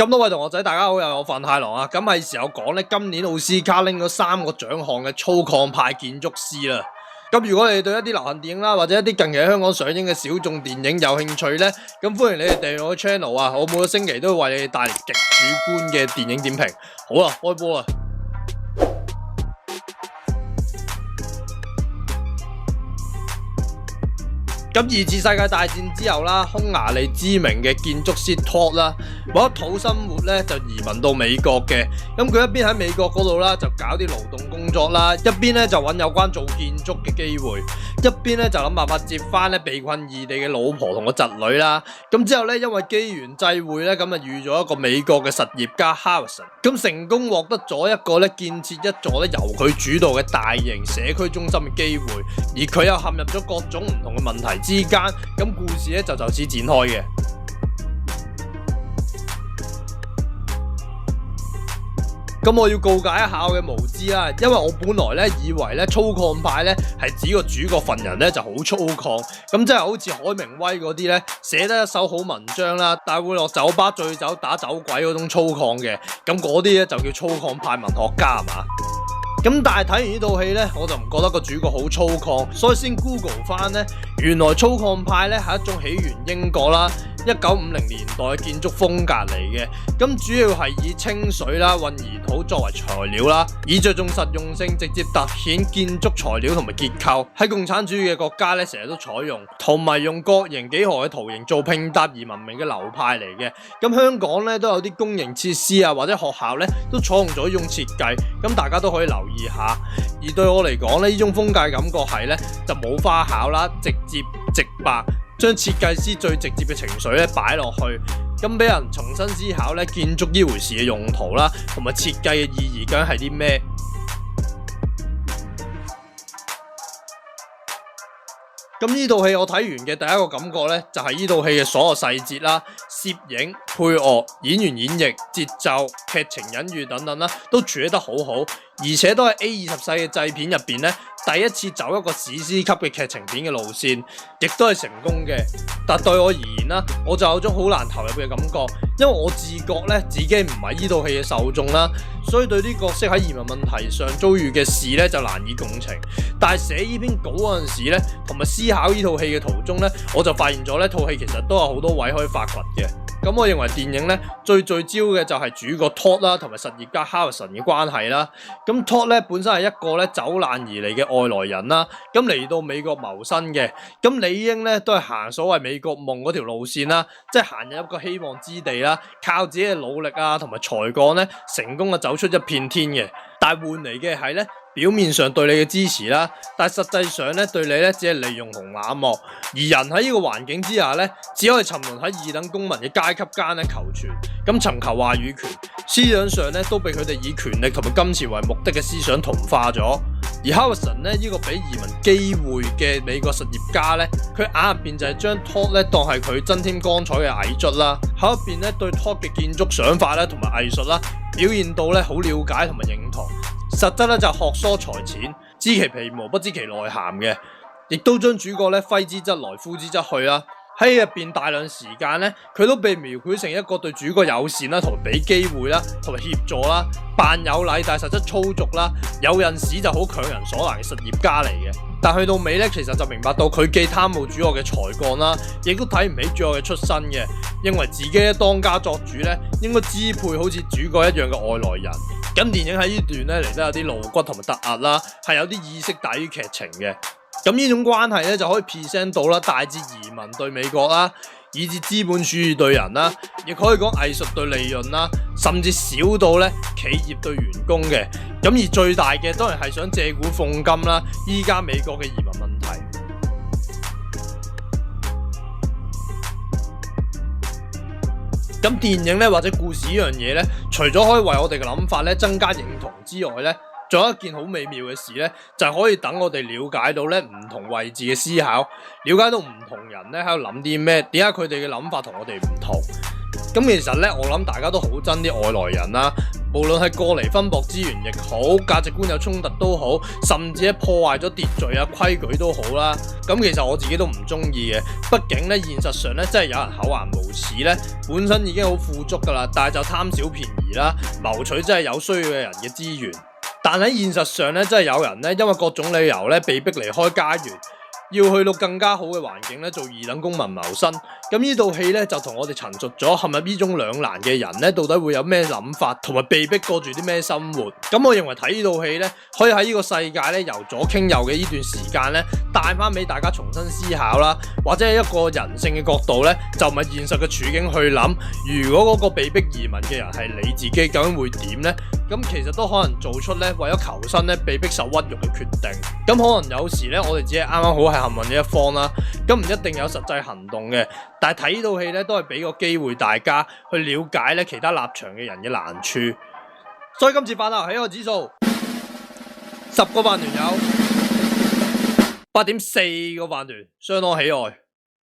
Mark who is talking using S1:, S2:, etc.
S1: 咁多位同學仔，大家好，又有我范太郎啊！咁係時候講咧，今年奧斯卡拎咗3個獎項嘅粗獷派建築師啦。咁如果你對一啲流行電影啦，或者一啲近期喺香港上映嘅小眾電影有興趣咧，咁歡迎你哋訂閱我嘅 channel 啊！我每個星期都會為你哋帶嚟極主觀嘅電影點評。好啦，開波啦！咁二次世界大戰之後啦，匈牙利知名嘅建築師 Todt 啦，為咗討生活咧，就移民到美國嘅。咁佢一邊喺美國嗰度啦，就搞啲勞動工作啦，一邊咧就揾有關做建築嘅機會，一邊咧就諗辦法接翻咧被困異地嘅老婆同個侄女啦。咁之後咧，因為機緣際會咧，咁啊遇咗一個美國嘅實業家 Harrison， 咁成功獲得咗一個咧建設一座咧由佢主導嘅大型社區中心嘅機會，而佢又陷入咗各種唔同嘅問題之間，咁故事咧就此展開嘅。咁我要告解一下我嘅無知啦，因為我本來咧以為咧粗獷派咧係指個主角份人咧就好粗獷，咁即係好似海明威嗰啲咧寫得一手好文章啦，但係會落酒吧醉酒打酒鬼嗰種粗獷嘅，咁嗰啲咧就叫粗獷派文學家係嘛？咁但係睇完呢套戲咧，我就唔覺得個主角好粗獷，所以先 Google 翻咧，原來粗獷派咧係一種起源英國啦，1950年代嘅建築風格嚟嘅。咁主要係以清水啦、混凝土作為材料啦，以着重實用性，直接凸顯建築材料同埋結構。喺共產主義嘅國家咧，成日都採用，同埋用各型幾何嘅圖形做拼搭而聞名嘅流派嚟嘅。咁香港咧都有啲公營設施啊，或者學校咧都採用咗呢種設計，咁大家都可以留意下。而對我嚟講咧，呢種風格嘅感覺係咧就冇花巧啦，直接直白，將設計師最直接嘅情緒咧擺落去，咁俾人重新思考咧建築呢回事嘅用途啦，同埋設計嘅意義究竟係啲咩？咁呢套戲我睇完嘅第一個感覺咧，就係呢套戲嘅所有細節啦、攝影、配樂、演員演繹、節奏、劇情隱喻等等啦，都處理得好好，而且都係 A20 世嘅製片入邊咧，第一次走一個史詩級嘅劇情片嘅路線，亦都係成功嘅。但對我而言啦，我就有種好難投入嘅感覺，因為我自覺咧自己唔係呢套戲嘅受眾啦，所以對啲角色喺移民問題上遭遇嘅事咧就難以共情。但係寫呢篇稿嗰陣時咧，同埋思考呢套戲嘅途中咧，我就發現咗呢套戲其實都有好多位可以發掘嘅。咁我認為電影咧最聚焦嘅就係主角 Todt 啦，同埋實業家 Harrison 嘅關係啦。咁 Todt 咧本身係一個咧走難而嚟嘅外來人啦，咁嚟到美國謀生嘅。咁理應咧都係行所謂美國夢嗰條路線啦，即係行入一個希望之地啦，靠自己嘅努力啊同埋才幹咧，成功嘅走出一片天嘅。但係換嚟嘅係咧，表面上對你嘅支持啦，但係實際上咧對你咧只係利用同冷漠，而人喺呢個環境之下咧，只可以沉淪喺二等公民嘅階級間咧求存，咁尋求話語權，思想上咧都被佢哋以權力同埋金錢為目的嘅思想同化咗。而 Harrison 咧呢個俾移民機會嘅美國實業家咧，佢眼入邊就係將 Todt 咧當係佢增添光彩嘅偽卒啦，口入邊咧對 Todt 嘅建築想法咧同埋藝術啦表現到咧好了解同埋認同。實質咧就學疏才淺，知其皮毛不知其內涵嘅，亦都將主角咧揮之則來，呼之則去啦。喺入邊大量時間咧，佢都被描繪成一個對主角友善啦，同埋俾機會啦，同埋協助啦，扮有禮但係實質粗俗啦，有陣時就好強人所難嘅實業家嚟嘅。但去到尾咧，其實就明白到佢既貪慕主角嘅才幹啦，亦都睇唔起主角嘅出身嘅，認為自己咧當家作主咧，應該支配好似主角一樣嘅外來人。咁電影喺呢段咧嚟得有啲露骨同埋突兀啦，係有啲意識大於劇情嘅。咁呢種關係咧就可以 present 到啦，大至移民對美國啦，以至資本主義對人啦，亦可以講藝術對利潤啦，甚至小到咧企業對員工嘅。咁而最大嘅當然係想借古諷今啦，依家美國嘅移民問題。咁電影咧或者故事呢樣嘢咧，除咗可以為我哋嘅諗法咧增加認同之外咧，仲有一件好美妙嘅事咧，就係可以等我哋了解到咧唔同位置嘅思考，了解到唔同人咧喺度諗啲咩，點解佢哋嘅諗法同我哋唔同。咁其實咧，我諗大家都好憎啲外來人啦，無論係過嚟分薄資源亦好，價值觀有衝突都好，甚至係破壞咗秩序啊規矩都好啦。咁其實我自己都唔中意嘅，畢竟咧現實上咧真係有人厚顏無恥咧，本身已經好富足噶啦，但係就貪小便宜啦，謀取真係有需要嘅人嘅資源。但喺現實上咧，真係有人咧因為各種理由咧被逼離開家園，要去到更加好嘅環境咧做二等公民謀生。咁呢套戲咧就同我哋陳述咗陷入呢種兩難嘅人咧到底會有咩諗法，同埋被逼過住啲咩生活。咁我認為睇呢套戲咧可以喺呢個世界咧由左傾右嘅呢段時間咧帶翻俾大家重新思考啦，或者係一個人性嘅角度咧就唔係現實嘅處境去諗，如果嗰個被逼移民嘅人係你自己，究竟會點呢？咁其實都可能做出咧為咗求生咧被逼受屈辱嘅決定。咁可能有時咧我哋只係啱啱好係幸運嘅一方啦，咁唔一定有實際行動嘅。但係睇呢套戲咧都係俾個機會大家去了解咧其他立場嘅人嘅難處。所以今次飯後起個指數10個飯團有8.4個飯團相當喜愛。